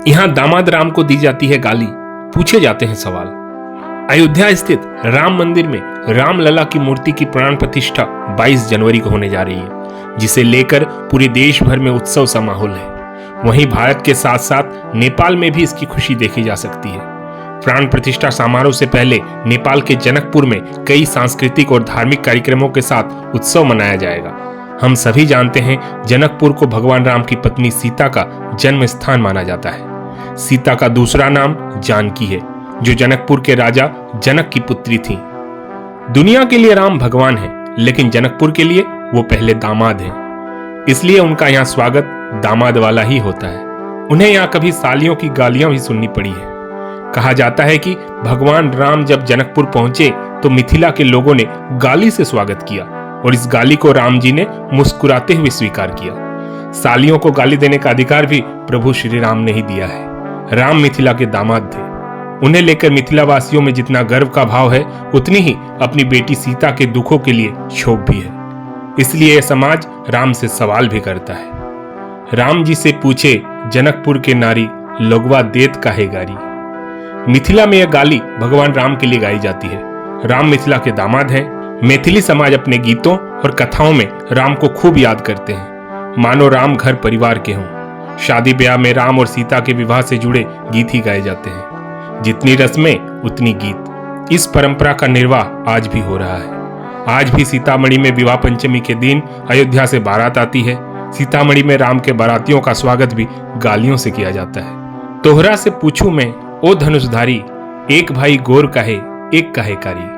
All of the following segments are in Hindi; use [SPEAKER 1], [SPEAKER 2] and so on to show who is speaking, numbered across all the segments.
[SPEAKER 1] यहाँ दामाद राम को दी जाती है गाली, पूछे जाते हैं सवाल। अयोध्या स्थित राम मंदिर में रामलला की मूर्ति की प्राण प्रतिष्ठा 22 जनवरी को होने जा रही है, जिसे लेकर पूरे देश भर में उत्सव सा माहौल है। वहीं भारत के साथ साथ नेपाल में भी इसकी खुशी देखी जा सकती है। प्राण प्रतिष्ठा समारोह से पहले नेपाल के जनकपुर में कई सांस्कृतिक और धार्मिक कार्यक्रमों के साथ उत्सव मनाया जाएगा। हम सभी जानते हैं जनकपुर को भगवान राम की पत्नी सीता का जन्म स्थान माना जाता है। सीता का दूसरा नाम जानकी है, जो जनकपुर के राजा जनक की पुत्री थी। दुनिया के लिए राम भगवान है, लेकिन जनकपुर के लिए वो पहले दामाद हैं। इसलिए उनका यहाँ स्वागत दामाद वाला ही होता है। उन्हें यहाँ कभी सालियों की गालियां भी सुननी पड़ी है। कहा जाता है कि भगवान राम जब जनकपुर पहुंचे तो मिथिला के लोगों ने गाली से स्वागत किया और इस गाली को राम जी ने मुस्कुराते हुए स्वीकार किया। सालियों को गाली देने का अधिकार भी प्रभु श्री राम ने ही दिया है। राम मिथिला के दामाद थे। उन्हें लेकर मिथिला वासियों में जितना गर्व का भाव है, उतनी ही अपनी बेटी सीता के दुखों के लिए क्षोभ भी है। इसलिए यह समाज राम से सवाल भी करता है। राम जी से पूछे जनकपुर के नारी, लोगवा देत काहे गारी। मिथिला में यह गाली भगवान राम के लिए गाई जाती है। राम मिथिला के दामाद हैं। मैथिली समाज अपने गीतों और कथाओं में राम को खूब याद करते हैं, मानो राम घर परिवार के हों। शादी ब्याह में राम और सीता के विवाह से जुड़े गीत ही गाए जाते हैं। जितनी रस्में उतनी गीत। इस परंपरा का निर्वाह आज भी हो रहा है। आज भी सीतामढ़ी में विवाह पंचमी के दिन अयोध्या से बारात आती है। सीतामढ़ी में राम के बारातियों का स्वागत भी गालियों से किया जाता है। तोहरा से पूछूं मैं ओ धनुषधारी, एक भाई गोर कहे एक कहे कारी।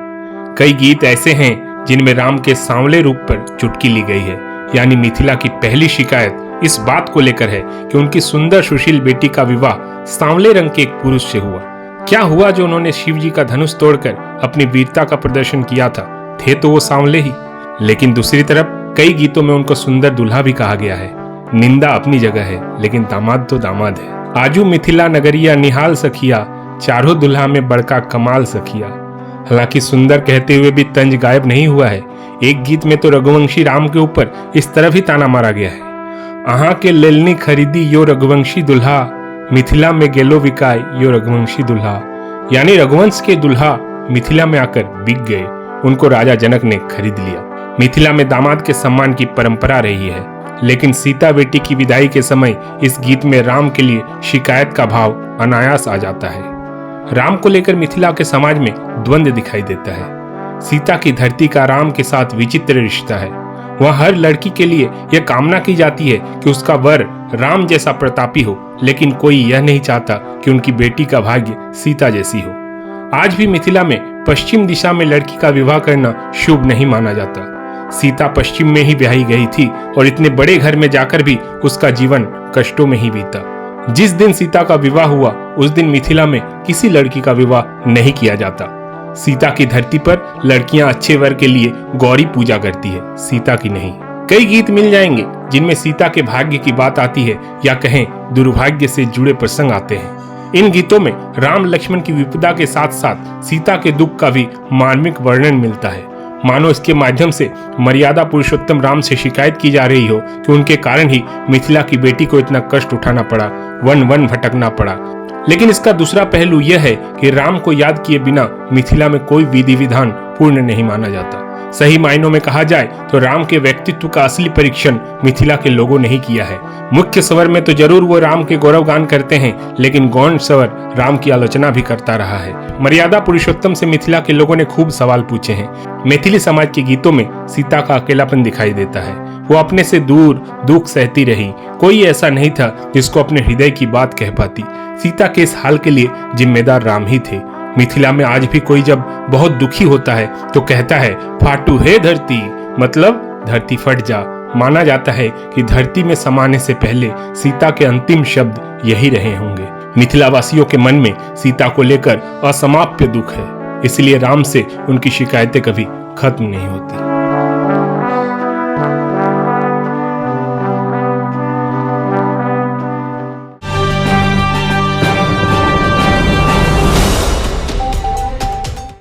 [SPEAKER 1] कई गीत ऐसे हैं जिनमें राम के सांवले रूप पर चुटकी ली गई है। यानी मिथिला की पहली शिकायत इस बात को लेकर है कि उनकी सुंदर सुशील बेटी का विवाह सांवले रंग के एक पुरुष से हुआ। क्या हुआ जो उन्होंने शिव जी का धनुष तोड़कर अपनी वीरता का प्रदर्शन किया था? थे तो वो सांवले ही। लेकिन दूसरी तरफ कई गीतों में उनको सुंदर दुल्हा भी कहा गया है। निंदा अपनी जगह है, लेकिन दामाद तो दामाद है। आजू मिथिला नगरिया निहाल सखिया, चारों दुल्हा में बड़का कमाल सखिया। हालांकि सुंदर कहते हुए भी तंज गायब नहीं हुआ है। एक गीत में तो रघुवंशी राम के ऊपर इस तरफ ही ताना मारा गया है, आहा के लेलनी खरीदी यो रघुवंशी दुल्हा, मिथिला में गेलो विकाय यो रघुवंशी दुल्हा। यानी रघुवंश के दुल्हा मिथिला में आकर बिक गए, उनको राजा जनक ने खरीद लिया। मिथिला में दामाद के सम्मान की परंपरा रही है, लेकिन सीता बेटी की विदाई के समय इस गीत में राम के लिए शिकायत का भाव अनायास आ जाता है। राम को लेकर मिथिला के समाज में द्वंद्व दिखाई देता है। सीता की धरती का राम के साथ विचित्र रिश्ता है। वह हर लड़की के लिए यह कामना की जाती है कि उसका वर राम जैसा प्रतापी हो, लेकिन कोई यह नहीं चाहता कि उनकी बेटी का भाग्य सीता जैसी हो। आज भी मिथिला में पश्चिम दिशा में लड़की का विवाह करना शुभ नहीं माना जाता। सीता पश्चिम में ही ब्याही गई थी और इतने बड़े घर में जाकर भी उसका जीवन कष्टों में ही बीता। जिस दिन सीता का विवाह हुआ उस दिन मिथिला में किसी लड़की का विवाह नहीं किया जाता। सीता की धरती पर लड़कियां अच्छे वर के लिए गौरी पूजा करती है, सीता की नहीं। कई गीत मिल जाएंगे जिनमें सीता के भाग्य की बात आती है या कहें दुर्भाग्य से जुड़े प्रसंग आते हैं। इन गीतों में राम लक्ष्मण की विपदा के साथ साथ सीता के दुख का भी मार्मिक वर्णन मिलता है, मानो इसके माध्यम से मर्यादा पुरुषोत्तम राम से शिकायत की जा रही हो कि उनके कारण ही मिथिला की बेटी को इतना कष्ट उठाना पड़ा, वन वन भटकना पड़ा। लेकिन इसका दूसरा पहलू यह है कि राम को याद किए बिना मिथिला में कोई विधि विधान पूर्ण नहीं माना जाता। सही मायनों में कहा जाए तो राम के व्यक्तित्व का असली परीक्षण मिथिला के लोगों ने ही किया है। मुख्य स्वर में तो जरूर वो राम के गौरव गान करते हैं, लेकिन गौण स्वर राम की आलोचना भी करता रहा है। मर्यादा पुरुषोत्तम से मिथिला के लोगों ने खूब सवाल पूछे हैं। मैथिली समाज के गीतों में सीता का अकेलापन दिखाई देता है। वो अपने से दूर दुख सहती रही, कोई ऐसा नहीं था जिसको अपने हृदय की बात कह पाती। सीता के इस हाल के लिए जिम्मेदार राम ही थे। मिथिला में आज भी कोई जब बहुत दुखी होता है तो कहता है फाटू है धरती, मतलब धरती फट जा। माना जाता है कि धरती में समाने से पहले सीता के अंतिम शब्द यही रहे होंगे। मिथिला वासियों के मन में सीता को लेकर असमाप्य दुख है, इसलिए राम से उनकी शिकायतें कभी खत्म नहीं होती।